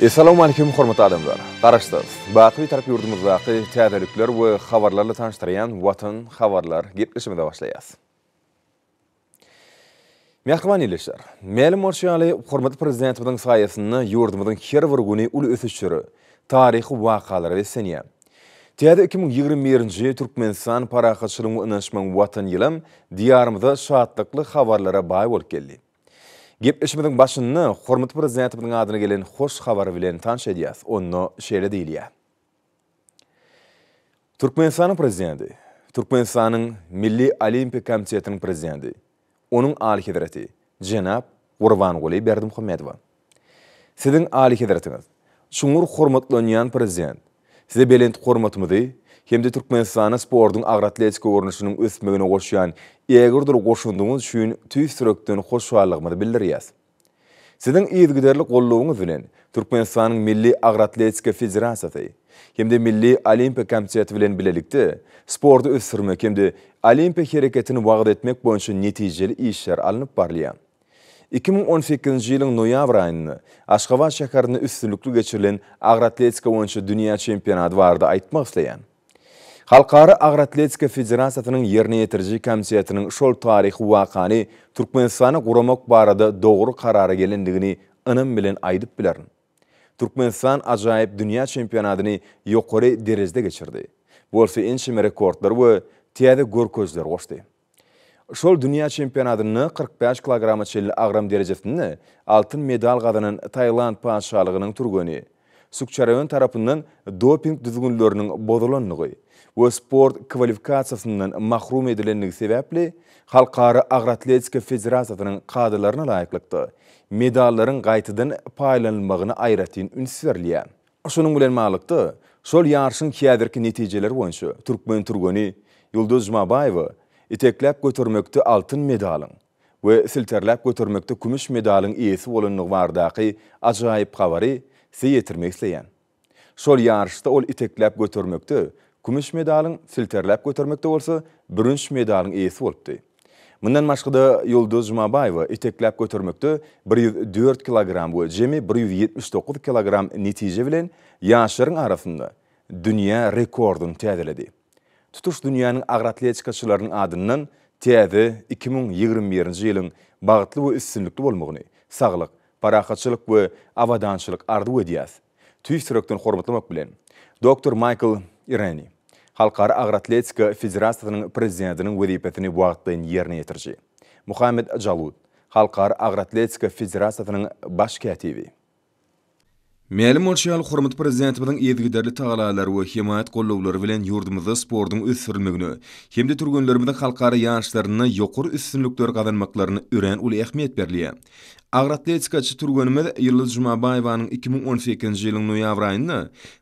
Assalamu alaikum hormatly adamlar. Garaşdyk. Baky tarap yurdumuzdaky täzelikler we habarlarla tanıştyran Watan habarlar gepleşmede başlaýas. Mehman ileşler. Mälim morşaly hormatly prezidentimiň saýasyny yurdumyzyň her bir güni ul ösüşçüri, taryhy wakalary we senýär. Täze 2021-nji Türkmenistan parahatçylygyny ynanşmaň Watan ýylym diýarymyzda şahatlykly habarlara baý bolup geldi. Gepleşmediň başyny hormatly prezidentimiň adyna gelen hoş habar bilen tanış edýäs. Onu şeýle diýilýär. Türkmenistanyň prezidenti, Türkmenistanyň Milli Olimpiya Komitetiniň prezidenti, onuň Ali Hedrati, Jenap Gurbanguly Berdimuhammedow. Siziň Ali Hedratiňiz, şuňur hormatlanýan prezident, size belent hormatymyzy hemde Türkmenistanyň sportyň agratletika görnüşiniň ösmegine goşýan ýegirdir goşundyňyz üçin tüýsürekden hoşbalygymyzy bildirýäs. Siziň ýetgiderli gollugyňyz bilen Türkmenistanyň Milli Agratletika Federasiýasy hemde Milli Olimpiya Komiteti bilen bilelikde sporty ösürmek hemde olimpiya hereketini wagt etmek boýunça netijeli işler alınıp barlýar. 2018-nji ýylyň noýabr aýyny Aşgabat şäherinde üstünlükli geçirilen agratletika boýunça dünýä çempionaty barada aýtmak isleýän. Halkara Agratletika Federasiýasynyň ýerine ýetiriji komitetining şol taryhy wakany Türkmenistany guramak barada dogry karara gelendigini ynam bilen aýdyp bilerin. Türkmenistan ajaýyp dünýä çempionatyny ýokary derejede geçirdi. Bolsa ençime rekordlar we täze görkezler goşdy. Şol dünýä çempionatyny 45 kg çelli agram derejesinde altyn medal gazanan Taýland paşalygynyň turgany Sukçarewyn tarapyndan doping düzgünleriniň bozulanlygy we sport kwalifikasiýasyndan mahrum edilenligi sebäpli Halkara Agratletika Federasiýasynyň kadaryna laýyklykda medallaryň gaýtadan paýlanylmagyny aýratyn ünsürlýär. Şonuň bilen maglykda şol ýarşyň kädirki netijeleri boýunça Türkmen turgany Ýulduz Jumabaýewa itekläp götürmekde altyn medalyň we silterläp götürmekde kümüş medalyň iýesi bolanlygy bardaky ajaýyp habary size ýetirmek isleýän. Şol ýarşda ol itekläp götürmekde kümüş medalyň silterläp götürmekde bolsa bürünç medalyň iýesi bolupdy. Mundan başga Ýulduz Jumabaýewa itekläp götürmekde 104 kg we jemi 179 kg netije bilen ýaşlaryň arasynda dünýä rekordyny täzeledi. Tutuş dünýäniň agratletikaçylarynyň adyndan täze 2021-nji ýylyň bagtly we üstünlükli bolmagyny, saglyk, parahatçylyk we awadançylyk ardy edýäs. Tüýsürekden hormatlamak bilen Dr. Michael Irani Halkara Agratletika Federasiýasynyň prezidentiniň wezipetini wagtdan ýerine ýetirji. Muhammed Jalud Halkara Agratletika Federasiýasynyň baş katibi. Mälim bolşýal hormatly prezidentimiň ýetgiderli tagalary we himayat gollawlary bilen ýurdumyzda sportyň ösürilmegini hemde turgunlarymyň halkara ýanşlaryna ýokary üstünlükler gazanmaklaryny ören uly ähmiýet berýär. Agratletikaçy turgunymyz Ýulduz Jumabaýewanyň 2018-nji ýylyň noýabr aýynda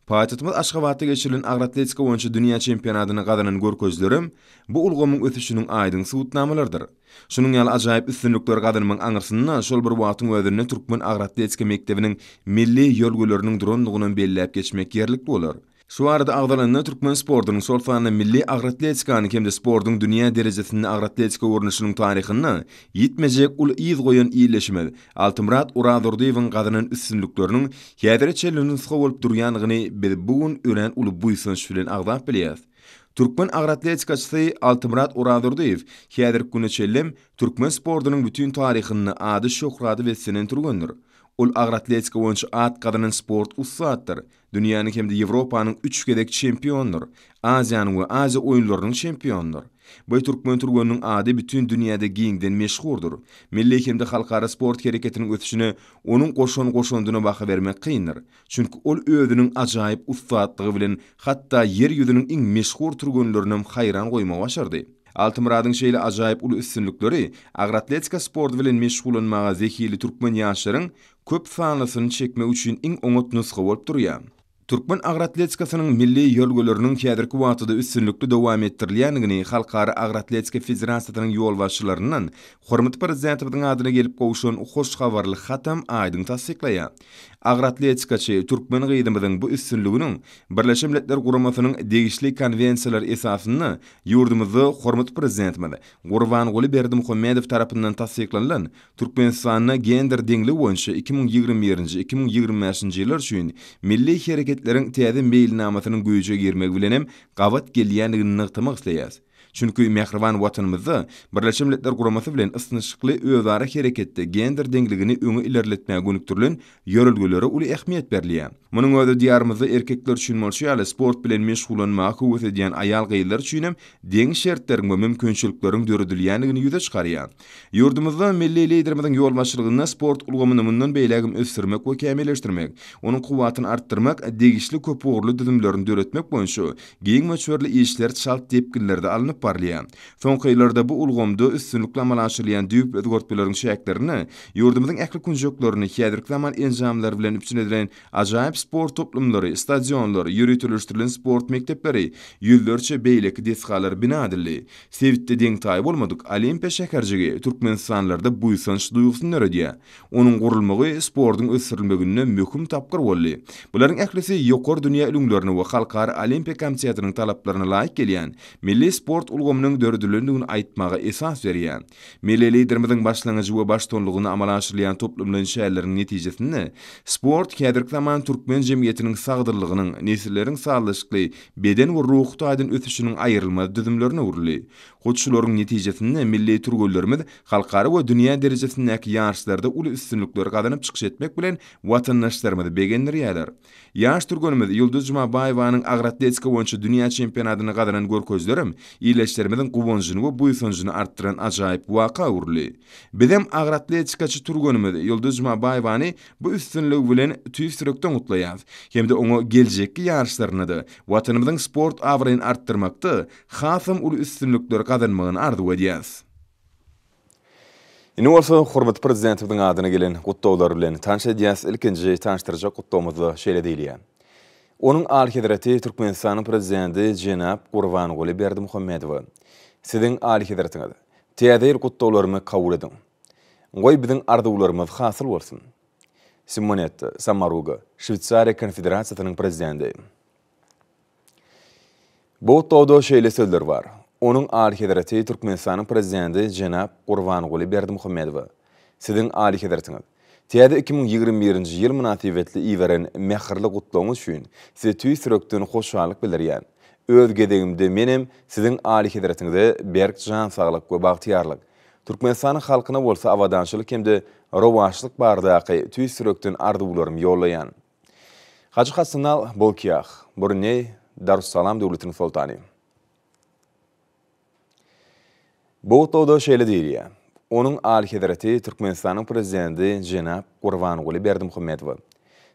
paýtatymyz Aşgabatda geçirilen agratletika boýunça dünýä çempionatyny gazanan görkezlerim bu ulgamyň ösüşiniň aýdyn subutnamalardyr. Şunuň ýaly ajaýyp üstünlükler gazanmagyň aňyrsyna şol bir wagtyň özünde Türkmen Agratletika mekdebiniň milli ýolgöleriniň duranlygyny belläp geçmek ýerlik bolar. Şu arada agdalanna Türkmen sportynyň şol sanyna milli agratletikany hemde sportyň dünýä derejesinde agratletika görnüşiniň taryhyny ýitmejek ul ýyz goýan iýleşme Altymrat Uradurdiýewiň gazanan üstünlikleriniň häzirçe nüsga bolup durýanlygyny biz bugün ören ul buýsynç bilen agdap bilýäs. Türkmen agratletikaçysy Altymrat Uradurdiýew häzirki güne çellem Türkmen sportynyň bütün taryhyny ady şöhrady wetsenen turgandyr. Ol agratletika boýunça at gazanan sport ustadyr. Dünýäniň hemde Ýewropanyň 3 gedek çempiondur. Aziýanyň we Aziýa oýunlarynyň çempiondur. Bu Türkmen turganynyň ady bütün dünýäde giňden meşhurdur. Milli hemde halkara sport hereketiniň ötüşine onuň goşondyna baha bermek kyndyr. Çünki ol özüniň ajaýyp ustadlygy bilen hatda yer ýüzüniň iň meşhur turganlarynyň haýran goýmagy başardy. Altymradyň şeýle ajaýyp ul üstünlikleri agratletika sport bilen meşgullanmaga zekili Türkmen ýaşlaryň köp sanlysyny çekmek üçin iň oňat nusga bolup durýar. Türkmen agratletikasynyň milli ýolgöleriniň kädirki wagtyda üstünlükli dowam etdirilýändigini Halkara Agratletika Federasiýasynyň ýolbaşçylarynyň hormatly prezidentimiň adyna gelip gowşan hoş habarly hatam aýdyň tasdiklaýar. Agratletikaçy Türkmen gydymynyň bu üstünlüginiň Birleşmiş Milletler Guramasynyň degişli konwensiýalar esasyny ýurdumyzda hormatly prezidentimiz Gurbanguly Berdimuhammedow tarapyndan tasdiklanan Türkmenistanyň gender deňligi boýunça 2021-2025 ýyllar üçin milli hareketleriň täze meýilnamasynyň güýje girmek bilenem gabat gelýändigini nykdymak isleýär. Çünkü Mehriban watanymyzda Birleşmiş Milletler Guramasy bilen ysnyşykly özara hareketde gender deňligini öňe ilerletmäge gönükdirilen ýörelgelere uly ähmiýet berilýär. Munyň öňde diýarymyzda erkekler üçin bolşaýaly sport bilen meşgulanmagy howat edýän aýal gyýlar üçin hem deň şertleriň we mümkinçilikleriň döredilýändigini ýüze çykarýar. Ýurdumyzda milli liderimiziň ýolbaşçylygyna sport ulgamyndan beýlegim ösdürmek we kämilleşdirmek, onuň kuwatyny artdyrmak, degişli köp uğurlu düzümlerini döretmek boýunça giň möçberli işler çalt tepkilerde alınıp barlýar. Soňky ýyllarda bu ulgamda üstünlikle amalaşylýan düýp özgörtmeleriň şäklerini, ýurdumyzyň ähli kunjoklaryny häzirki zaman enjamlary bilen üpçün edilen ajaýyp sport toplumlary, stadionlary, ýürütülüşdirilen sport mektepleri, ýüllerçe beýleki desgalar bina edildi. Sevitde deň taý bolmadyk Olimpiya şäherjigi Türkmenistanlarda bu ýsanç duýgusyny öredýär. Onuň gurulmagy sportyň ösürilmegine möhüm tapgyr boldy. Bularyň ählisi ýokary dünýä ülümlerini we Halkara Olimpiya komiteýatynyň talaplaryna laýyk gelýän milli sport ulgamynyň döredilýändigini aýtmaga esas berýär. Milli liderimiziň başlangyjy we baştonlugyny amala aşyrýan toplumlaryň şäherleriň netijesinde sport häzirki zaman Türkmen jemgyýetiniň sagdyrlygynyň, nesilleriň sağlyşykly, beden we ruh taýdan ötüşiniň aýrylmaz düzümlerine urly. Goçşularyň netijesinde milli turgullarymyz halkara we dünýä derejesindäki ýarşlarda uly üstünlikleri gazanyp çykyş etmek bilen watandaşlarymyzy begendirýärler. Ýaş turgulymyz Ýulduz Jumabaýewanyň agratletika boýunça dünýä çempionatyny gazanan görkezlerim iýleşlerimiziň guwunjyny we buýsunjyny artdyran ajaýyp waka urly. Bizim agratletikaçy turgulymyz Ýulduz Jumabaýewany bu üstünligi bilen tüýsürekden gutlaýar. Hemde oňa geljekki ýarşlaryny da watanymyzyň sport awryny artdyrmakda hasam uly üstünlikleri gazanmagyny arzu edýär. Ine bolsa hormatly prezidentimiň adyna gelen gutlawlar bilen tanış edýäs. Ilkinji tanıştyrjak gutlawmyzy şeýle diýilýär. Onuň alhydraty Türkmenistanyň prezidenti Jenap Gurbanguly Berdimuhammedow. Siziň alhydratyňyz täze gutlawlarymy kabul ediň. Goý biziň arzuwlarymyz hasyl bolsun. Simonet Samaruga, Şwitsariýa Konfederasiýasynyň prezidenti. Bu tawda şeýle sözler bar. Onuň alhydraty Türkmenistanyň prezidenti Jenap Gurbanguly Berdimuhammedow. Siziň alhydratyňyz täze 2021-nji ýyl münasibetli iweren mähirli gutlawyňyz üçin size tüýsürekden hoşallyk bildirýän. Öz gedegimde menem siziň alhydratyňyzda berk jan saglyk we bagtyarlyk. Türkmenistanyň halkyna bolsa awadançylyk hemde rowaşlyk bardaky tüýsürekden arzuwlarym ýollaýan. Hacı Hasanal Bolkiýah, Brunei Darussalam döwletiniň sultany. Bu tawda şeýle diýilýär. Onuň alhydraty Türkmenistanyň prezidenti Jenap Gurbanguly Berdimuhammedow.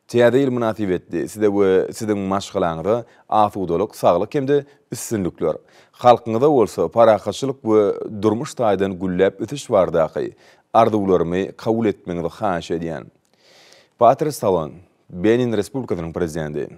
Täze ýyl münasibetli siziň maşgalaňyzda asudalyk, saglyk hemde üstünlikler. Halkyňyzda bolsa parahatçylyk we durmuş taýdan güllep ötüş bardaky arzuwlarymy kabul etmeňizi haýyş edýän. Patris Talon, Benin Respublikasynyň prezidenti.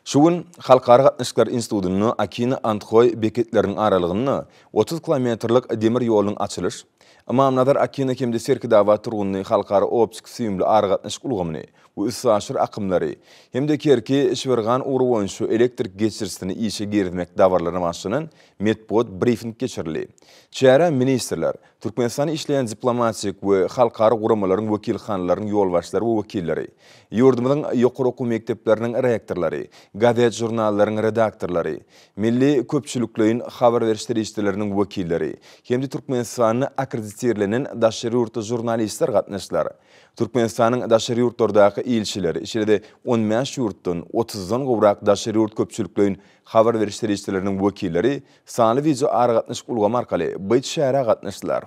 Şugun Halkara Gatnaşyklary Institutyny Akina Antkoy beketleriniň aralygyny 30 kilometrlik demir ýolunyň açylyş, Imamnazar Akina hemde Serki dawa turguny halkara optik süýümli argatnaşyk ulgamyny we üsaşyr akymlary hemde kerki işbergan uğru boýunça elektrik geçirisini işe girdmek dawarlaryna başlanan metbot briefing geçirildi. Çäre ministrler, Türkmenistany işleýän diplomatik we halkara guramalaryň wekilhanlaryň ýolbaşçylary we wekilleri, ýurdumyzyň ýokary okuw mekdepleriniň rektorlary, gazet jurnallaryň redaktorlary, milli köpçülikliň habar berişdirýärläriniň wekilleri, hemde Türkmenistanyň akkrediterlenen daşary ýurtda jurnalistler gatnaşdylar. Türkmenistanyň daşary ýurtlardaky ilçileri, içinde 15 ýurtdan 30-dan gowrak daşary ýurt köpçülikliň habar berişdirýärläriniň wekilleri sany video argatnaşyk ulgamy arkaly byt şäherä gatnaşdylar.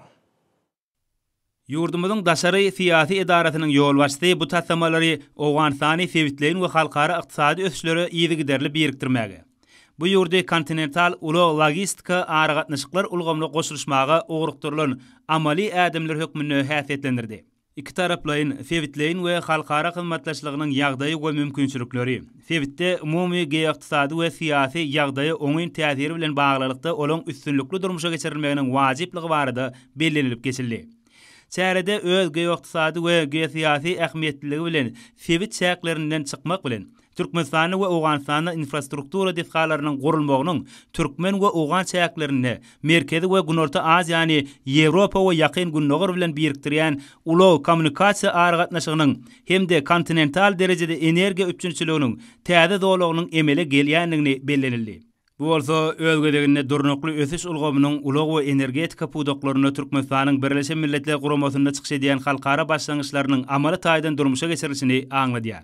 Yurdumyzyň daşary syýasy edarasynyň ýolbaşçysy bu tassamalary Owganistany sewitleýin we halkara ykdysady ösüşleri ýygy giderli birikdirmäge. Bu ýurda kontinental uly logistika aragatnaşyklar ulgamly goşulmaga ogrukdyrylan amali ädimler hökmüni häsiýetlendirdi. İki taraplayın fevitleyin ve halkara hizmetleşliğinin yağdayı ve mümkünçülükleri. Fevitde umumi geýiqtisady ve siyasi yağdayı oňun täsiri bilen baglylykda olan üstünlükli durmuşa geçirilmeginin wajipligi barada bellenilip geçildi. Çärede öz geýiqtisady we geýsiyasy ähmiýetliligi bilen fevit çäklerinden çykmak bilen Türkmenistany we Owganistanyň infrastruktura defgalarynyň gurulmagynyň Türkmen we Owgan çäklerini Merkezi we Günorta Aziýany Ýewropa we ýakyn günnöger bilen birikdirýän uly kommunikasiýa aragatnaşygynyň hemde kontinental derejede energiýa üçinçiliginiň täze dolugynyň emele gelýändigini bellenildi. Bu bolsa özgedeginde durnukly ösüş ulgamynyň ulag we energetika pudaklaryny Türkmenistanyň Birleşen Milletler Guramasyna çykyş edýän halkara başlangyçlarynyň amaly taýdan durmuşa geçirilişini aňladýar.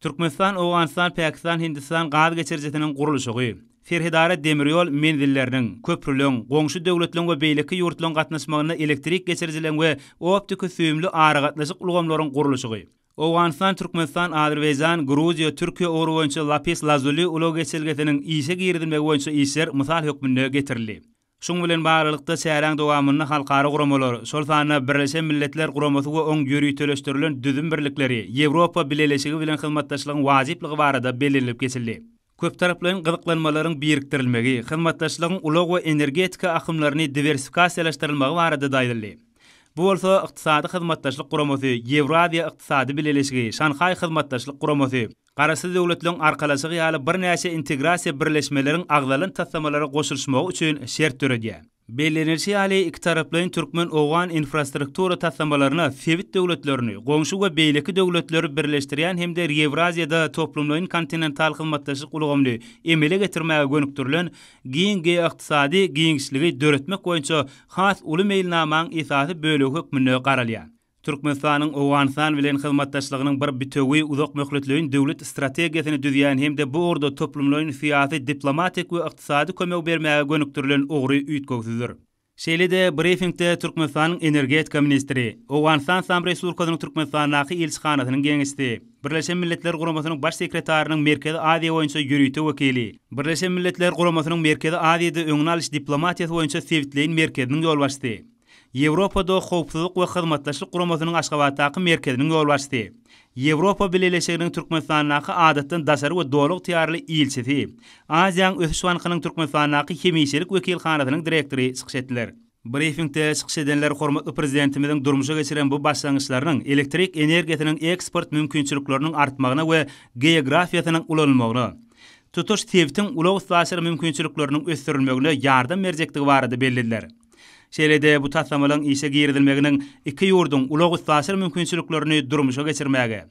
Türkmenistan, Owganistan, Pakistan, Hindistan gaz geçirjisiniň gurulşygy, ferhidara demiryol menzilleriniň, köprüleň, goňşy döwletleň we beýleki ýurtlaryň gatnaşmagyna elektrik geçirjileň we optika süýümli aragatnaşyk ulgamlaryň gurulşygy. Owganistan, Türkmenistan, Azerbaycan, Gruziya, Türkiýe owru boýunça lapis lazuli ulag geçirgisiniň işe girdilmegi boýunça işler mysal hökmüne getirildi. Şoň bilen baglykda çäraň dowamyny halkara guramalar, şol sany Birleşen Milletler Guramasy we oň ýürüýteleşdirilen düzüm birlikleri, Ýewropa bileşigi bilen hyzmatdaşlygyň wajipligi barada belirlip geçildi. Köp taraplyň gyzyklanmalaryň birikdirilmegi, hyzmatdaşlygyň ulag we energetika akymlaryny diversifikasiýalaşdyrylmagy barada daýdyldy. Bu bolsa ykdysady hyzmatdaşlyk guramasy, Ýewraziýa ykdysady bileşigi, Şanhay hyzmatdaşlyk guramasy, Garasy döwletleň arkalaşygy ýaly bir näçe integrasiýa birleşmeleriň agdalan tassamalary goşulmagy üçin şert töredýär. Bellenilşi ýaly iki taraplyň Türkmen Owgan infrastruktura tassamalaryna fevit döwletlerini, goňşy we beýleki döwletleri birleşdirýän hemde Ýewraziýada toplumlaryň kontinental hyzmatdaşlyk ulgamly emele getirmäge gönükdirilen giň ykdysady giňişligi döretmek boýunça has uly meýilnamaň esasy bölegi hökmüne garalýar. Türkmenistanyň Owganistan bilen hyzmatdaşlygynyň bir bütöwi uzak möhletligiň döwlet strategiýasyny düzýän hemde bu orada toplumlaryň syýasy, diplomatik we ykdysady kömek bermäge gönükdirilen ogry üýtgökdür. Şeýlede briefingde Türkmenistanyň energetika ministri, Owganistan Sam Respublikasynyň Türkmenistanyň elçixanasynyň geňişdi, Birleşen Milletler Guramasynyň baş sekretärining Merkezi Aziýa boýunça ýürüýte wekili, Birleşen Milletler Guramasynyň Merkezi Aziýada öňüne alyş diplomatiýasy boýunça Sewitleýin merkeziniň ýolbaşçysy. Ýewropada howpsuzlyk we hyzmatdaşlyk guramasynyň Aşgabatdaky merkeziniň ýolbaşçysy. Ýewropa bileşiginiň Türkmenistanyň adatdan daşary we dolug tiýarly ilçisi. Aziýanyň ösüş bankynyň Türkmenistanyň hemiýeçilik wekilhanasynyň direktori çykyş etdiler. Briefingde çykyş edenler hormatly prezidentimiziň durmuşa geçiren bu başlangyçlarynyň elektrik energiýasynyň eksport mümkinçilikleriniň artmagyna we geografiýasynyň ulanmagyna, tutuş tewtiň ulag taşyr mümkinçilikleriniň ösdürilmegine ýardam berjektigi barada bellidiler. Şeýlede bu tassamalaryň işe girdilmeginiň iki ýurdun ulag taşyr mümkinçiliklerini durmuşa geçirmäge,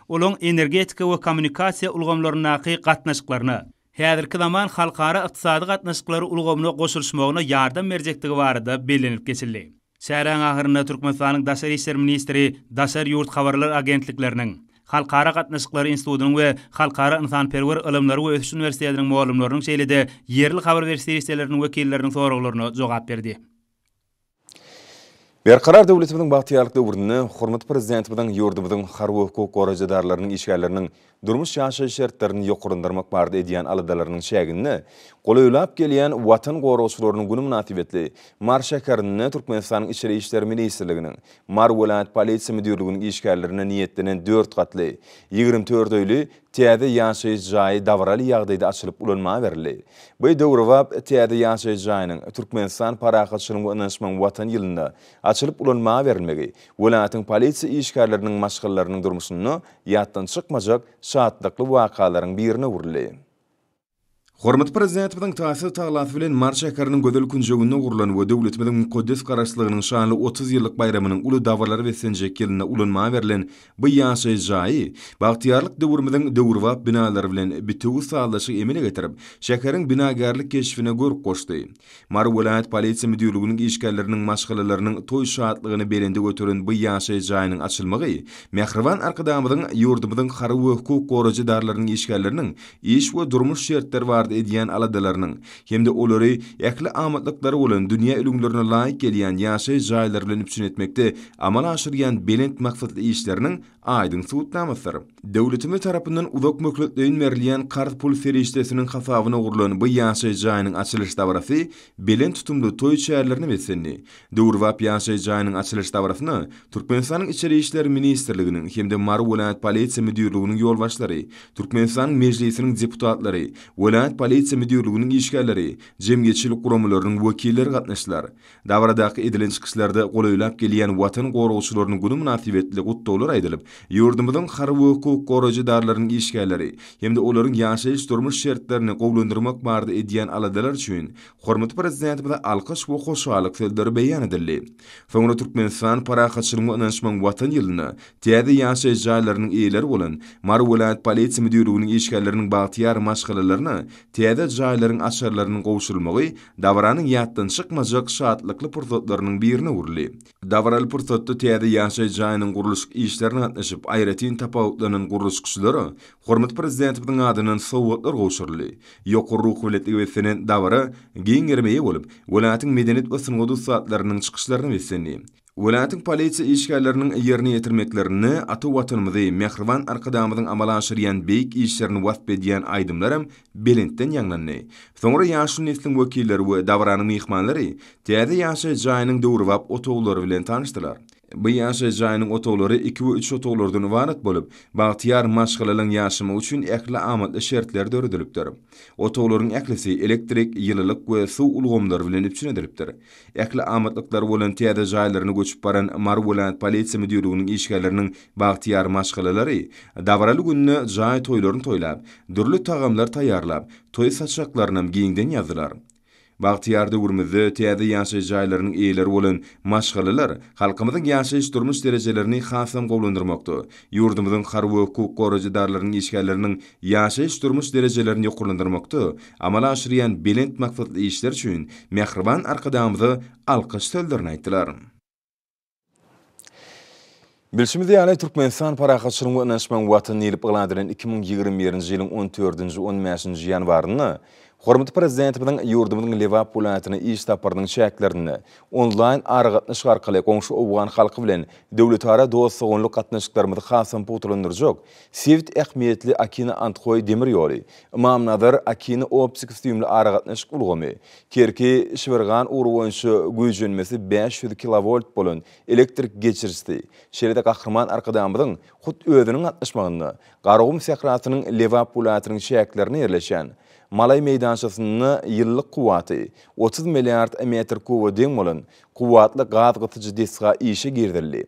olaň energetika we kommunikasiýa ulgamlarynyň gatnaşyklaryny, häzirki zaman halkara ykdysady gatnaşyklary ulgamyna goşulmagyna ýardam berjektigi barada bellenip geçildi. Şäherň ahyrynda Türkmenistanyň Daşary işler ministri, Daşary ýurt habarlar agentlikleriniň, Halkara gatnaşyklary institutynyň we halkara insanperwer ilmleri we ösüş universitetleriniň muallimläriniň şeýlede yerli habar berişleriniň wekilleriniň soraglaryna jogap berdi. Berkarar döwletimiziň bagtyarlyk döwründe hormatly prezidentimiziň ýurdumyzyň harby hukuk gorajadarlarynyň işgärleriniň durmuş ýaşaýyş şertlerini ýokurundyrmak barada edýän alydalarynyň şägini golaýlap gelýän watan goragçylarynyň güni münasibetli Mar şäherinde Türkmenistanyň içeri işler ministrliginiň Mar welaýat polisiýa müdürliginiň işgärlerine niýetlenen 4 gatly 24 öýli täze ýaşaýyş jaýy dawraly ýagdaýda açylyp ulanmagy berildi. Bu döwrewap täze ýaşaýyş jaýynyň Türkmenistan paragatçylygyny we ynanşmagyň watan ýylynda açylyp ulanmagy berilmegi, welaýatyň polisiýa işgärleriniň maşgallarynyň durmuşyny ýatdan çykmajak şahatlykly wakalaryň birine urildi. Hormatly prezidentimiziň täsir taglasy bilen Mar şäheriniň gödel künjeginde gurulan we döwletimiziň mukaddes garaşlygynyň şanly 30 ýyllyk bayramynyň uly dawarlary we senjek ýylyna ulanmagy berilen bu ýaşaýyş jaýy bagtyarlyk döwrümiziň döwrwap binalary bilen bitiw sağlaşygy emele getirip şäheriň binagarlyk keşfine görüp goşdy. Mar welaýat polisiýa müdürliginiň işgärleriniň maşgalalarynyň toý şahatlygyny berende götüren bu ýaşaýyş jaýynyň açylmagy Mehriban arkadamyzyň ýurdumyzyň harby hukuk gorajadarlarynyň işgärleriniň iş we durmuş şertleri bardy edýän aladalarynyň hemde olary äkli amatlyklary bolan dünýä ülümlerine laýyk gelýän ýaşaý jaýlary bilen üpsün etmekde amal aşyrýan belent maksatly işleriniň aýdyň suwutnamasy. Döwletimiz tarapyndan uzak mökletleýin berilýän kart pul feriştesiniň hasabyna gurulan bu ýaşaý jaýynyň açylyş dabarasy belent tutumly toý çäherlerini besenni. Döwrwap ýaşaý jaýynyň açylyş dabarasyny Türkmenistanyň içeri işler ministrliginiň hemde Mary vilayat polisiýa müdürliginiň ýolbaşlary, Türkmenistanyň mejlisiniň deputatlary, vilayat polisiýa müdürliginiň işgärleri, jemgyýetçilik guramalarynyň wekilleri gatnaşdylar. Dabaradaky edilen çykyşlarda golaýlap gelýän watan gorugçylarynyň güni münasibetli gutdawlar aýdylyp, ýurdumyzyň harby hukuk goraýjylarynyň işgärleri hemde olaryň ýaşaýyş durmuş şertlerini gowlandyrmak bardy edýän aladalar üçin hormat prezidentimize alkyş we hoşallyk sözleri beýan edildi. Soňra Türkmenistan parahatçylygyna ynanşmaň watan ýylyna täze ýaşaýy jaýlarynyň eýleri bolan Mary vilayat polisiýa müdürliginiň işgärleriniň bagtyar maşgalalaryny täze jaýlaryň açarlarynyň gowşulmagy dawaranyň ýatdan çykmajak şatlykly pursatlarynyň birini urly. Dawaraly pursatda täze ýaşaýy jaýynyň guruluş işlerine gatnaşyp aýratyn tapawutlanan guruluşçylary hormat prezidentimiň adynyň sowgatlar gowşurly. Ýokary ruh biletigi besenen dawara giňermeýe bolup, welatyň medeniýet we synaw saatlarynyň çykyşlaryny besenli. Welatyň polisiýa işgärleriniň ýerine ýetirmeklerini aty watanymyzy mehriban arkadamyzyň amala aşyrýan beýik işlerini wasp edýän aýdymlarym belentden ýanglandy. Soňra ýaşly neslin wekilleri we dawaranyň mehmanlary täze ýaşaý jaýynyň döwrwap otowlary bilen tanışdylar. Bu ýaşaý jaýynyň otowlary 2 we 3 otowlardan ibaret bolup, bagtyar maşgalalaryň ýaşamy üçin äkli amatly şertler döredilipdir. Otowlaryň äklisi elektrik, ýylylyk we suw ulgamlary bilen üpsün edilipdir. Äkli amatlyklar bolan täze jaýlaryny göçüp baran Mary vilayat polisiýa müdürliginiň işgärleriniň bagtyar maşgalalary dawaraly günni jaý toýlaryny toýlap, dürli tagamlar taýýarlap, toý saçaklaryny giňden ýazdylar. Bagtyar döwrümizde täze ýaşaýy jaýlarynyň eýleri bolan maşgalalar halkymyzyň ýaşaýyş durmuş derejelerini hasam gowlandyrmakda. Ýurdumyzyň harby hukuk goraýjylarynyň işgärleriniň ýaşaýyş durmuş derejelerini ýokurlandyrmakda amal aşyrýan belent maksatly işler üçin mehriban arkadamyzy alkyş sözlerini aýtdylar. Bilşimiz ýaly Türkmenistan parahatçylygyna ynanşmaň watan ýylp ýylandyran 2021-nji ýylyň 14-nji 15-nji ýanwaryny hormat prezidentimiň ýurdumyzyň Lewap vilayatyna iş taparynyň çäklerini onlaýn aragatnaşyk arkaly goňşy owgan halky bilen döwletara dostlukly gatnaşyklarymyzy hasam putulandyrjak Sevit ähmiýetli Akina Antkoy demir ýoly, Mamnazar Akina optik süýümli aragatnaşyk ulgamy, Kerki Şiwergan ury boýunça güýjenmesi 500 kV bolan elektrik geçirişdi. Şeýle gahrman arkadamyzyň hut özüniň gatnaşmagyny, Garagum sehrasynyň Lewap vilayatynyň çäklerini ýerleşen Malay meydançasyny ýyllyk kuwaty 30 milliard metr kuwa deň bolan kuwatly gaz gytyjy desga işe girdirildi.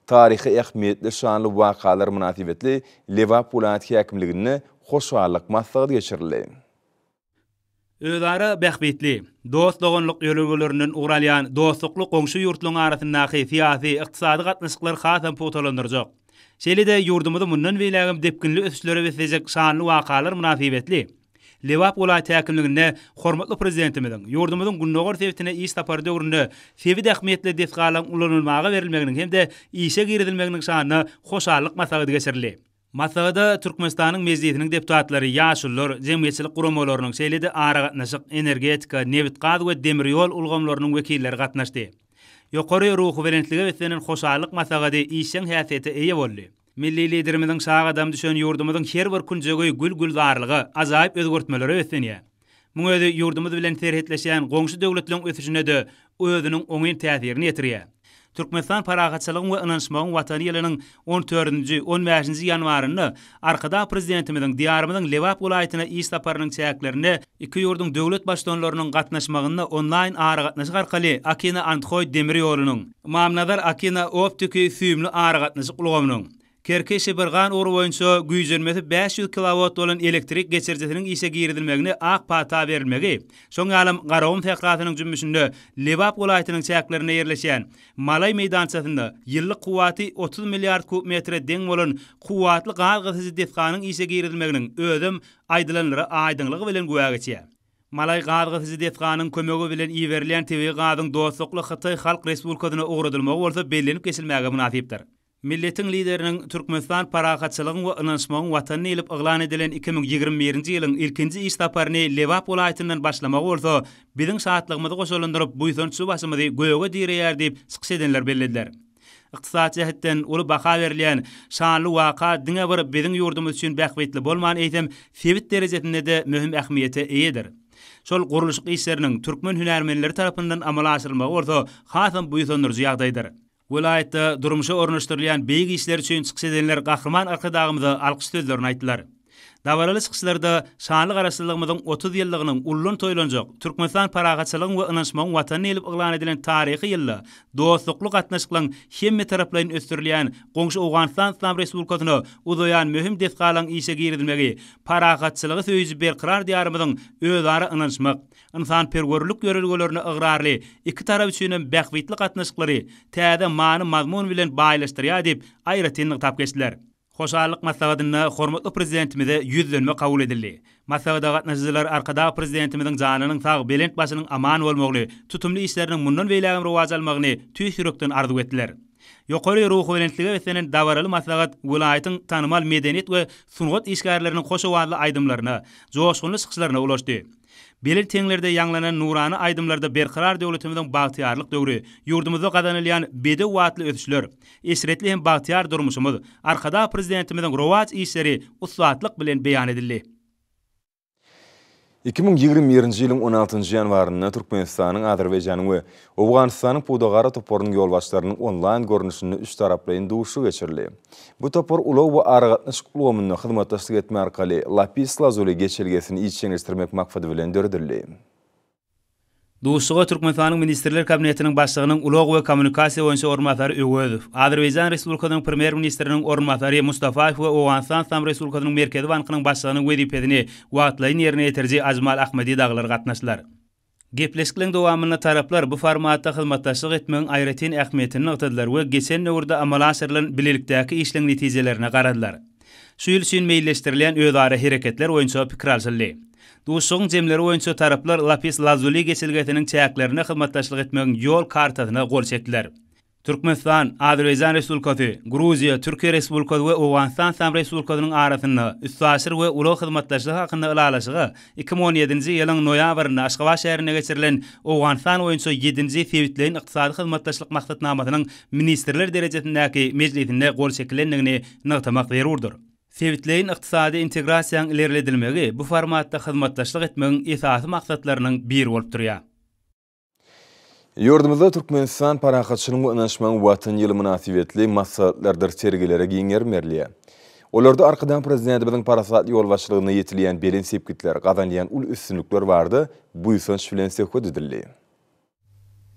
Taryhy ähmiýetli şanly wakalar münasibetli Lewap vilayaty häkimligini hoşallyk maslahaty geçirildi. Özara bähbetli, dost dogonluk ýölegelerini uralýan dostlukly goňşy ýurtlaryň arasyndaky syýasy, ykdysady gatnaşyklar hasam putulandyrjak. Şeýle-de ýurdumyzda mundan beýlegim depkinli ösüşlere besejek şanly wakalar münasibetli. Lewap vilayaty häkimligine hormatly prezidentimiň ýurdumyzyň günnägör sebitine iş tapary döwründe Sevit ähmiýetli desgalan ulanylmagy berilmeginiň hemde işe girilmeginiň şanyny hoşallyk maslahaty geçirildi. Maslahada Türkmenistanyň mejlisiniň deputatlary, ýaşullar, jemgyýetçilik guramalarynyň şeýle-de aragatnaşyk, energetika, neft gaz we demir ýol ulgamlarynyň wekilleri gatnaşdy. Ýokary ruhy belentligi besenen hoşallyk maslahaty işiň häsiýeti eýe boldy. Milli liderimiziň sağ adam düşen ýurdumyzyň her bir günjegi gül-güldarlygy azaýyp özgörtmeleri ösenýär. Muň özi ýurdumyz bilen terhetleşen goňşy döwletleriň ösüşine de özüniň oňy täsirini ýetirýär. Türkmenistan parahatçylygyň we ynanşmagyň watany ýylynyň 14-nji 15-nji ýanwaryny arkada prezidentimiziň diýarymyzyň Lewap vilayatyna iş taparynyň çäklerini iki ýurdun döwlet başdanlarynyň gatnaşmagyny onlaýn aragatnaşyk arkaly Akina Antkoy demir ýolunyň, Mamnazar Akina optik süýümli aragatnaşyk ulgamynyň Kerki Şiwergan ury boýunça güýjenmesi 500 kW bolan elektrik geçirjisiniň işe girilmegini ak pata berilmegi, şoň ýalym Garagum sehrasynyň jümmüşinde Lewap vilayatynyň çäklerine ýerleşen Malay meydançasynda ýyllyk kuwaty 30 milliard kubmetre deň bolan kuwatly gaz gytyjy desganyň işe girilmeginiň özüm aýdylanlary aýdynlygy bilen güwä geçýär. Malay gaz gytyjy desganyň kömegi bilen iýerilen tebi gazyň dostlukly Hytaý Halk Respublikasyna ugradylmagy bolsa bellenip geçilmäge münasipdir. Milletin liderinin Türkmenistan parakatçılığın ve ınanışmağın vatanını ilip ıglan edilen 2021-nji ýylyň ilkinji iş taparyny Lewap welaýatynyň başlamagy bolsa, biziň şahatlygymyzy goşulandyryp bu ýytynçy başymyzy göýege diýerýär diýip syks edenler bellädiler. Iqtisad jähetden uly baha berilýän şanly waka diňe bir biziň ýurdumyz üçin bähwetli bolman eýtem sebit derejesinde de möhüm ähmiýete eýedir. Şol guruluşyk işleriniň türkmen hünärmenleri tarapyndan amala aşyrylmagy bolsa, hasam bu ýytynyrjy ýagdaýdyr. Vilayetde durmuşa ornaştyrylýan beýik işler üçin syks edenler gahrman arkadagymyzy alkyş sözlerini aýtdylar. Dawaraly sykslarda şanly garaşdyrlygymyzyň 30 ýyllygynyň ullun toýlanjak Türkmenistan parakatçylygyň we ynanşmagyň watanyny ilip yglan edilen taryhy ýylda dostlukly gatnaşyklaryň hemme taraplaryň ösdürilýän goňşy Awganistan Islam Respublikasyna uzaýan möhüm desgalan işe giridilmegi parakatçylygy söýüji berqarar diýarymyzyň özara ynanşmak, insan pergörlük görelgelerini ıgrarly iki tarap üçin bähwetli gatnaşyklary täze many mazmun bilen baýlaşdyrýar diýip aýratynlyk tap geçdiler. Hoşallyk maslahatyna hormatly prezidentimize ýüzlenme kabul edildi. Maslahata gatnaşyjylar arkada prezidentimiziň janynyň sag belent başynyň aman bolmagy, tutumly işleriniň mundan beýlegim rowaj almagyny tüýsürekden arzu etdiler. Ýokary ruh belentligi besenen dawaraly maslahat welaýatyň tanymal medeniýet we sungat işgärleriniň hoşawatly aýdymlaryna, joşgunly çykyşlaryna ulaşdy. Belli teňlerde ýanglanan nurany aýdymlarda berqarar döwletimiziň bagtyarlyk döwri, ýurdumyzda gazanylýan bede watly ötüşler, esretli hem bagtyar durmuşymyz, arkada prezidentimiziň rowaj işleri uslatlyk bilen beýan edildi. 2021-nji ýylyň 16-njy ýanwaryna Türkmenistanyň, Azerbaýjanyň we Awganystanyň Pudagara toporynyň ýolbaşlarynyň onlaýn görnüşini üç taraplaryň duşy geçirildi. Bu topor ulaw we aragatnaşyk ulgamyny hyzmatdaşlyk etme arkaly Lapis Lazuli geçirgesini iççeňleşdirmek maksady bilen dördürildi. Duşyga Türkmenistanyň Ministrler Kabinetiniň başlygynyň ulug we kommunikasiýa boýunça ornatary Öwözow, Azerbaýjan Respublikasynyň Premier Ministriniň ornatary Mustafaew we Awganistan Islam Respublikasynyň Merkezi Bankynyň başlygynyň wezipesini wagtlaýyn ýerine ýetirji Ajmal Ahmedi daglar gatnaşdylar. Gepleşikliň dowamyna taraplar bu formatda hyzmatdaşlyk etmegiň aýratyn ähmiýetini noktadylar we geçen döwürde amala aşyrylan bilelikdäki işleň netijelerine garadylar. Şu ýyl üçin meýilleşdirilýän özara hereketler boýunça pikir alşyldy. Duşygyň jemleri boýunça taraplar Lapis Lazuli geçilgetiniň çäklerine hyzmatdaşlyk etmegiň ýol kartasyna gol çekdiler. Türkmenistan, Azerbaýjan Respublikasy, Gruziýa, Türkiýe Respublikasy we Awganistan Islam Respublikasynyň arasynda üstsäşir we ulag hyzmatdaşlyk hakynda ilalaşygy 2017-nji ýylyň noýabrynda Aşgabat şäherine geçirilen Awganistan boýunça 7-nji sebitleýin ykdysady hyzmatdaşlyk maksatnamasynyň ministrler derejesindäki mejlisinde gol çekilendigini nagtamak zerurdur. Sebitleýin ykdysady integrasiýaň ilerledilmegi bu formatda hyzmatdaşlyk etmegiň esasy maksatlarynyň biri bolup durýar. Ýurdumyzda Türkmenistan parakatçylygyň we ynanşmagyň watan ýyly münasibetli maksatlardyr sergilere giňermerliýär. Olarda arkadan prezidentimiziň parasat ýolbaşçylygyna ýetilýän belin sepkitler, gazanýan ul üstünlükler bardy. Bu ýysanç bilen söhbet edildi.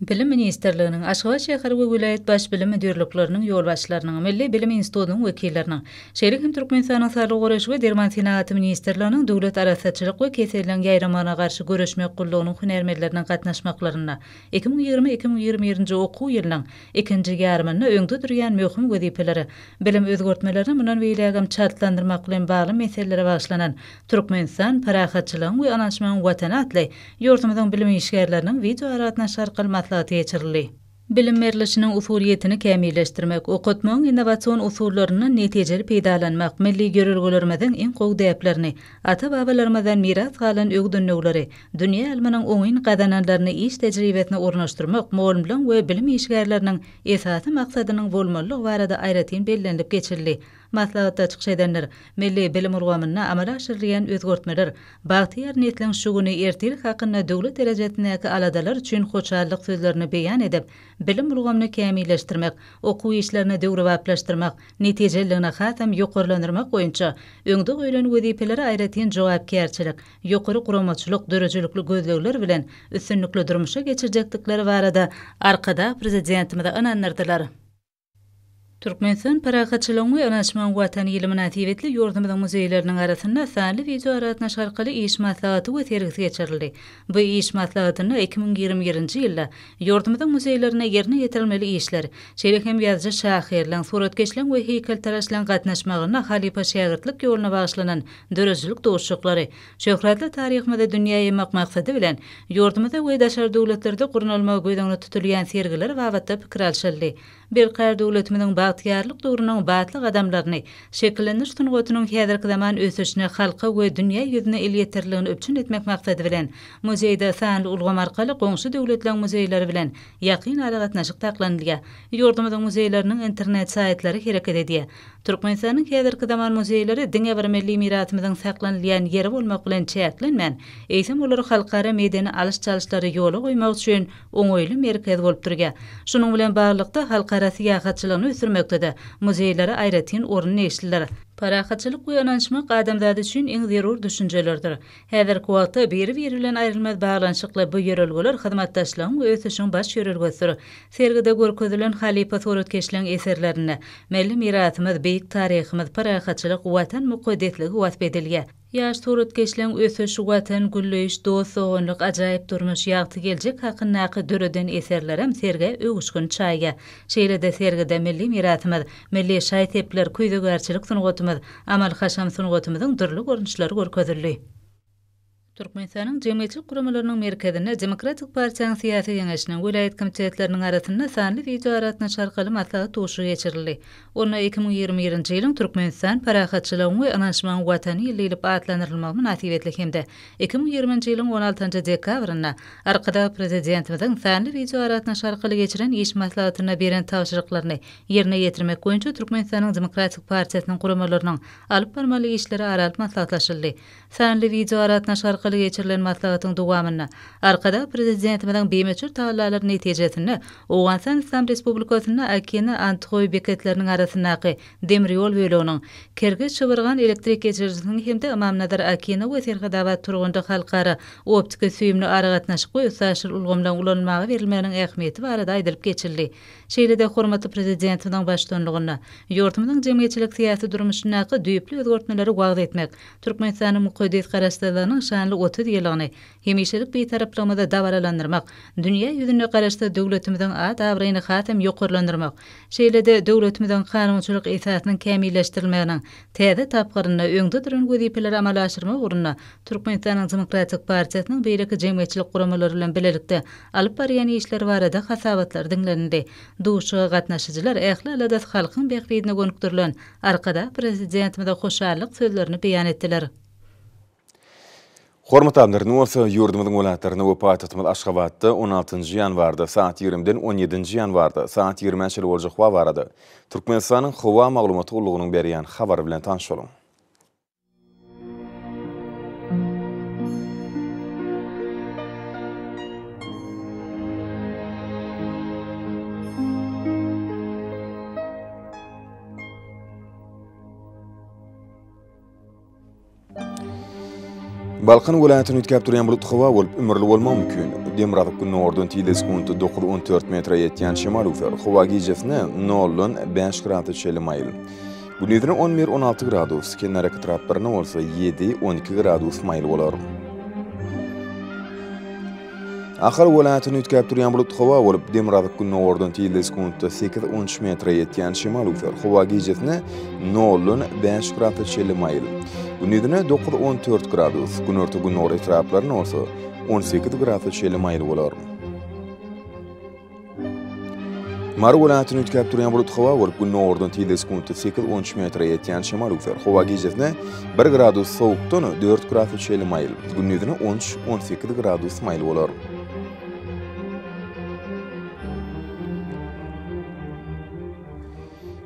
Bilim Ministerliğinin Aşgabat şäheri we vilayet baş bilim müdürlükleriniň ýolbaşçylarynyň, Milli Bilim Institutynyň wekilleriniň, şeýle hem Türkmenistanyň Sağlyk goraşy we Derman Senaty Ministerliğiniň döwlet arasatçylyk we keselden ýaýramana garşy görüşmek gullugynyň hünärmenleriniň gatnaşmaklaryna 2020-2021-nji okuw ýylynyň 2-nji ýarmyna öňde durýan möhüm wezipeleri, bilim özgörtmelerini mundan beýlegim çatlandyrmak bilen bagly meselelere bagyşlanan Türkmenistan parakatçylygyň we ynanşmagyň watany atly ýurdumyzyň bilim işgärleriniň video aratnaşy arkaly geçirildi. Bilim merleşiniň usuliýetini kämilleşdirmek, okutmagyň innowasion usullaryny netijeli peýdalanmak milli görelgelerimizin en gowy däplerini, ata-babalarymyzdan miras galan öwdünlikleri, dünýä ilminiň oňyn gazananlaryny iş tejribesine ornaşdyrmak mollum bilen we bilim işgärleriniň esasy maksadynyň bolmalylygy barada aýratyn bellenip geçirildi. Maslahatda çykyş edenler, milli bilim urgamyna amala aşyrylýan özgörtmeler, bagtyar netleň şu güni ertelik hakynda döwlet derejesindäki aladalar üçin hoşallyk sözlerini beýan edip, bilim urgamyny kämilleşdirmek, okuw işlerini döwri baplaşdyrmak, netijelerine hasam ýokarlandyrmak boýunça öňde goýulan wezipeleri aýratyn jogapkärçilik, ýokary guramaçylyk, dörejelikli gözlegler bilen üstünlikli durmuşa geçirjekdikleri barada arkada prezidentimize ynandyrdylar. Türkmenistan parakatçylygyň we ynanşmagyň watany ýyly münasibetli ýurdumyzyň muzeýleriniň arasynda sanly video aratnaşy arkaly iş maslahaty we sergisi geçirildi. Bu iş maslahatyny 2021-nji ýylda ýurdumyzyň muzeýlerine ýerine ýetirilmeli işler, şeýle hem ýazgy şahyrlaryň, suratkeşliň we heýkeltaraşlaryň gatnaşmagyna halipa şähertlik ýoluna bagyşlanan dörejilik dowuşçyklary, şöhratly taryhymyzda dünýäge ýaymak maksady bilen ýurdumyzda we daşary döwletlerde gurulmagy göýdäňde tutulýan sergiler babatda pikir alşyldy. Belkar döwletimiň bagtýarlyk dogrunyň batlyk adamlaryny şekilleniş tungotunyň häzirki zaman ösüşine halka we dünýä ýüzüne el ýetirligini öpçün etmek maksady bilen muzeýde sanly ulgam arkaly goňşy döwletler muzeýleri bilen ýakyn aragatnaşyk taklanylýar. Ýurdumyzyň muzeýleriniň internet saýtlary hereket edýär. Türkmenistanyň häzirki zaman muzeýleri diňe bir milli mirasymyzyň saklanylýan ýeri bolmak bilen çäklenmän. Eýsem olar halkara medeni alış çalyşlary ýola goýmak üçin oňoýly merkez bolup durýar. Şunuň bilen baglykda halkara syýahatçylygyny ösürmekde. Muzeýlere aýratyn orun eşliler. Parahatçylyk we ynançmak adamlar üçin iň zerur düşünjelerdir. Häzirki wagtda biri bilen aýrylmaz baglanşykly bu ýörelgeler hyzmatdaşlygyň we ösüşiň baş ýörelgesidir. Sergide görkezlen Halipa Soratkeşliň eserlerini, milli mirasymyz, beýik taryhymyz, parahatçylyk, watan muqaddesligi wasp edilýär. Ýaş Soratkeşliň ösüşi, watan gülleýiş, dost, oňluk, ajaýyp durmuş, ýagty geljek hakyndaky döreden eserlerem serge öwüşgün çaýga. Şeýlede sergide milli mirasymyz, milli şaýtepler, kuýdagärçilik sunugotymyz, amal haşam sunugotumyzyň dürli görnüşleri görkezildi. Türkmenistanyň jemgyýetçilik guramalarynyň merkezinde Demokratik Partiýanyň syýasy geňeşiniň vilayet komitetleriniň arasynda sanly ýaratna şarkaly maslahat tuşy geçirildi. Onu 2021-nji ýylyň Türkmenistan parahatçylygyň we ynançmagyň watany ýyly diýip adlandyrylmagy münasibetli hemde 2020-nji ýylyň 16-njy dekabryna arkada prezidentimiziň sanly ýaratna şarkaly geçiren iş maslahatyna beren tawşyryklaryny ýerine ýetirmek boýunça Türkmenistanyň Demokratik Partiýasynyň guramalarynyň alyp barmaly işleri aralyp maslahatlaşyldy. Sanly ýaratna şarkaly geçirilen maslahatyň dowamyna arkada prezidentimiziň beýmeçür taýlanlar netijesinde Owganstan Islam Respublikasyna akiny Antoy beketleriniň arasyndaky demir ýol bölüginiň kerge çybyrgan elektrik geçirjisiniň hemde Imamnazar akiny we Serhadabat turgunda halkara optika süýümli aragatnaşyk we saşyl ulgamlan ulanmagy berilmeginiň ähmiýeti barada aýdylyp geçildi. Şeýlede hormatly prezidentimiň başdanlygyna ýurtymyzyň jemgyýetçilik syýasy durmuşynaky düýpli özgertmeleri wagt etmek, Türkmenistanyň muqaddes garaşdyrlarynyň şanly 30 ýylyny hemişelik beýtaraplamada dawralandyrmak, dünýä ýüzüne garaşda döwletimiziň ad-abryny hatam ýokurlandyrmak, şeýlede döwletimiziň kanunçylyk esasynyň kämilleşdirilmeginiň täze tapgyryna öňde duran wezipeleri amala aşyrmak ugruna Türkmenistanyň Demokratik Partiýasynyň beýleki jemgyýetçilik guramalary bilen bilelikde alyp barýan işleri barada hasabatlar diňlendi. Duşa gatnaşyjylar ähli aladat halkyň beýikligine gönükdirilen arkada prezidentimize hoşallyk sözlerini beýan etdiler. Hormatly adamlar, olsa ýurdumyzyň welaýatlaryna we paýtagtymyz Aşgabatda 16-njy ýanwarda saat 20-den 17-nji ýanwarda saat 20-nji boljak hawa barady. Türkmenistanyň hawa maglumaty ulgunyň berýän habary bilen tanışalım. Balkan welaýatyny ütkäp durýan bulut hawa bolup ömürli bolmagy mümkin. Demirazyk günü ordan tiýle sekundy 9-14 metre ýetýän şemal ufer. Hawa gijesine 0-5 grad çeli mayl. Günüdüne 11-16 gradus, kenaraki taraplarına bolsa 7-12 gradus mayl bolar. Ahir welaýatyny ütkäp durýan bulut hawa bolup demirazyk günü ordan tiýle sekundy 8-13 metre ýetýän şemal ufer. Hawa gijesine 0-5 grad çeli mayl. Günüdüne 9-14 gradus, gün orta gün or etraplarına olsa 18 gradus çeli mayl bolar. Mar welaýatyny ütkäp durýan bulut hawa bolup gün ordan tiýle sekundy 8-13 metre ýetýän şemal ufer. Hawa gijesine 1 gradus sowukdan 4 gradus çeli mayl. Günüdüne 13-18 gradus mayl bolar.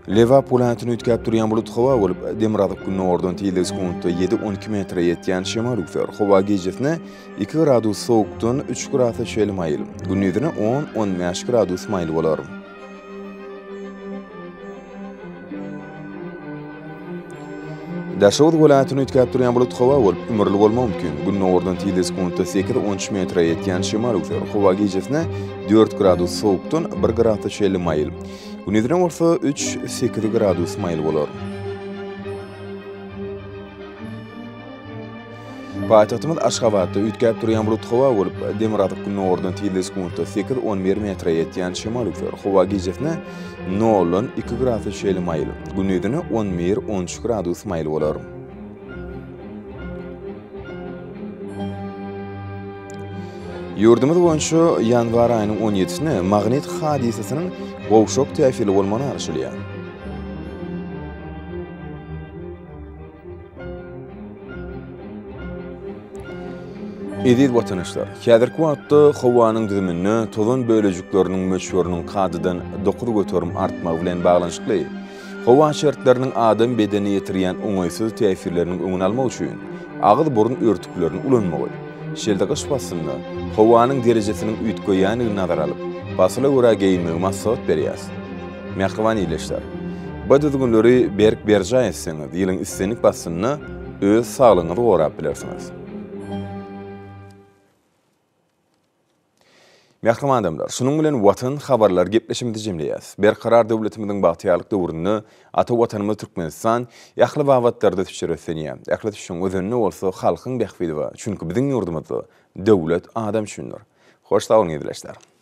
Leva welaýatyny ütkäp durýan bulut hawa bolup demirazyk günü ordan tiýle sekundy 7-12 metre ýetýän şemal ufer. Hawa gijesine 2 gradus sowukdan 3 gradus çeli mayl. Günüdüne 10-15 gradus mayl bolar. Daşowd welaýatyny ütkäp durýan bulut hawa bolup ömürli bolmagy mümkin. Günü ordan tiýle sekundy 8-13 metre ýetýän şemal ufer. Hawa gijesine 4 gradus sowukdan 1 gradus çeli mayl. Günüdüne bolsa 3-8 gradus mayl bolar. Paýtagtymyz Aşgabatda ütkäp durýan bulut hawa bolup demirazyk günü ordan tiýle sekundy 8-11 metre ýetýän şemal ufer. Hawa gijesine 0-2 gradus çeli mayl. Günüdüne 11-13 gradus mayl bolar. Yurdumuz boýunça yanvar aýynyň 17-sine magnit hadisesiniň gowşok täsiri bolmany arşylýar. Edil watandaşlar, häzirki wagtda howanyň düzümini tozan bölejikleriniň möçüriniň kadydan 9 götürüm artmagy bilen baglanşykly. Howa şertleriniň adam bedeni ýetirýän oňaýsyz täsirleriniň öňüni almak üçin agyz burun örtüklerini ulanmagy, şeldä gyş basyny, howanyň derejesiniň üýtgeýäni nazar alyp, basyla görä geyinmegi maksat berýär. Mähriban iýleşler. Bu düzgünleri berk berja etseňiz, ýylyň istenik basyny öz saglygyňyzy gorap bilersiňiz. Mähriman adamlar, şunun bilen watan habarlar gepleşimde jemleýäs. Berkarar döwletimiziň bagtýarlyk döwründe ata watanymyz Türkmenistan ýakly wagtlarda tüşüresenýär. Ýakly tüşüň özüne bolsa halkyň bähfidi we çünki biziň ýurdumyzda döwlet adam düşünür. Hoş taýyň edilýär.